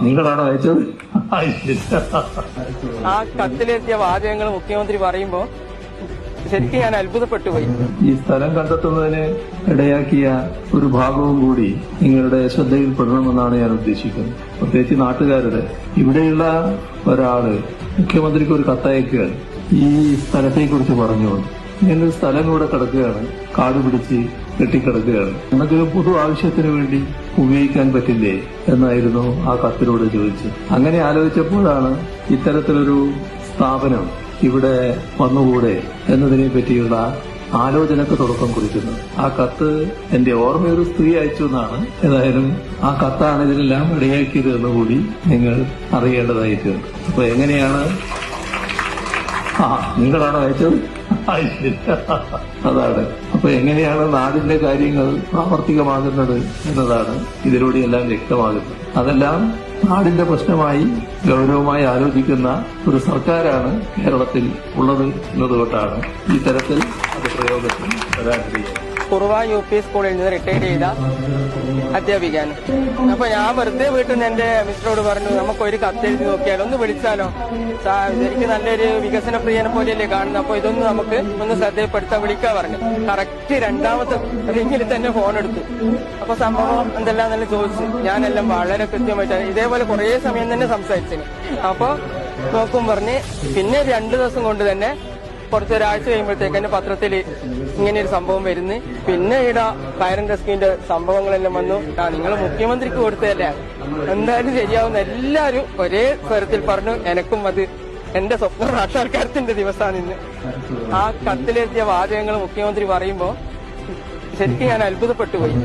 നിങ്ങളാണോ അയച്ചത്? ആ കത്തിലെത്തിയ വാചകങ്ങൾ മുഖ്യമന്ത്രി പറയുമ്പോ ശരിക്കും ഞാൻ അത്ഭുതപ്പെട്ടു പോയി. ഈ സ്ഥലം കണ്ടെത്തുന്നതിന് ഇടയാക്കിയ ഒരു ഭാഗവും കൂടി നിങ്ങളുടെ ശ്രദ്ധയിൽപ്പെടണമെന്നാണ് ഞാൻ ഉദ്ദേശിക്കുന്നത്. പ്രത്യേകിച്ച് നാട്ടുകാരുടെ. ഇവിടെയുള്ള ഒരാള് മുഖ്യമന്ത്രിക്ക് ഒരു കത്തയക്കുകയാണ് ഈ സ്ഥലത്തെക്കുറിച്ച് പറഞ്ഞുകൊണ്ട്. ഇങ്ങനെ ഒരു സ്ഥലം കൂടെ കിടക്കുകയാണ്, കാട് പിടിച്ച് കെട്ടിക്കിടക്കുകയാണ്. എന്തെങ്കിലും പൊതു ആവശ്യത്തിന് വേണ്ടി ഉപയോഗിക്കാൻ പറ്റില്ലേ എന്നായിരുന്നു ആ കത്തിലൂടെ ചോദിച്ചത്. അങ്ങനെ ആലോചിച്ചപ്പോഴാണ് ഇത്തരത്തിലൊരു സ്ഥാപനം ഇവിടെ വന്നുകൂടെ എന്നതിനെ പറ്റിയുള്ള ആലോചനക്ക് തുടക്കം കുറിക്കുന്നത്. ആ കത്ത് എന്റെ ഓർമ്മയൊരു സ്ത്രീ അയച്ചു എന്നാണ്. ഏതായാലും ആ കത്താണ് ഇതിനെല്ലാം ഇടയാക്കിയത് എന്നുകൂടി നിങ്ങൾ അറിയേണ്ടതായിട്ടുണ്ട്. അപ്പൊ എങ്ങനെയാണ്? നിങ്ങളാണോ അയച്ചത്? അതാണ്. അപ്പൊ എങ്ങനെയാണ് നാടിന്റെ കാര്യങ്ങൾ പ്രാവർത്തികമാകുന്നത് എന്നതാണ് ഇതിലൂടെയെല്ലാം വ്യക്തമാകുന്നത്. അതെല്ലാം നാടിന്റെ പ്രശ്നമായി ഗൗരവമായി ആലോചിക്കുന്ന ഒരു സർക്കാരാണ് കേരളത്തിൽ ഉള്ളത് എന്നതുകൊണ്ടാണ് ഈ തരത്തിൽ അത് പ്രയോഗത്തിൽ വരാൻ കഴിയുന്നത്. കുറുവ UP സ്കൂളിൽ നിന്ന് റിട്ടയർ ചെയ്ത അധ്യാപികയാണ്. അപ്പൊ ഞാൻ വെറുതെ വീട്ടിൽ നിന്ന് എന്റെ മിസ്റ്ററോട് പറഞ്ഞു, നമുക്കൊരു കത്തെഴുതി നോക്കിയാലോ, ഒന്ന് വിളിച്ചാലോ, എനിക്ക് നല്ലൊരു വികസന പ്രിയനെ പോലെയല്ലേ കാണുന്നത്, അപ്പൊ ഇതൊന്ന് നമുക്ക് ഒന്ന് ശ്രദ്ധയിൽപ്പെടുത്താൻ വിളിക്കാൻ പറഞ്ഞു. കറക്റ്റ് രണ്ടാമത്തെ റിംഗിൽ തന്നെ ഫോൺ എടുത്തു. അപ്പൊ സംഭവം എന്തെല്ലാം തന്നെ ചോദിച്ചു. ഞാനെല്ലാം വളരെ കൃത്യമായിട്ട് ഇതേപോലെ കുറെ സമയം തന്നെ സംസാരിച്ചിന്. അപ്പൊ നോക്കും പറഞ്ഞ് പിന്നെ 2 ദിവസം കൊണ്ട് തന്നെ കുറച്ചൊരാഴ്ച കഴിയുമ്പോഴത്തേക്ക് തന്നെ പത്രത്തിൽ ഇങ്ങനെ ഒരു സംഭവം വരുന്നു. പിന്നെ ഇവിടെ ഫയർ ആൻഡ് റെസ്ക്യൂവിന്റെ സംഭവങ്ങളെല്ലാം വന്നു. നിങ്ങൾ മുഖ്യമന്ത്രിക്ക് കൊടുത്തതല്ലേ, എന്തായാലും ശരിയാവുന്ന എല്ലാവരും ഒരേ സ്വരത്തിൽ പറഞ്ഞു. എനക്കും അത് എന്റെ സ്വപ്ന സാക്ഷാത്കാരത്തിന്റെ ദിവസമാണ് ഇന്ന്. ആ കത്തിലെത്തിയ വാചകങ്ങൾ മുഖ്യമന്ത്രി പറയുമ്പോ ശരിക്കും ഞാൻ അത്ഭുതപ്പെട്ടു പോയി.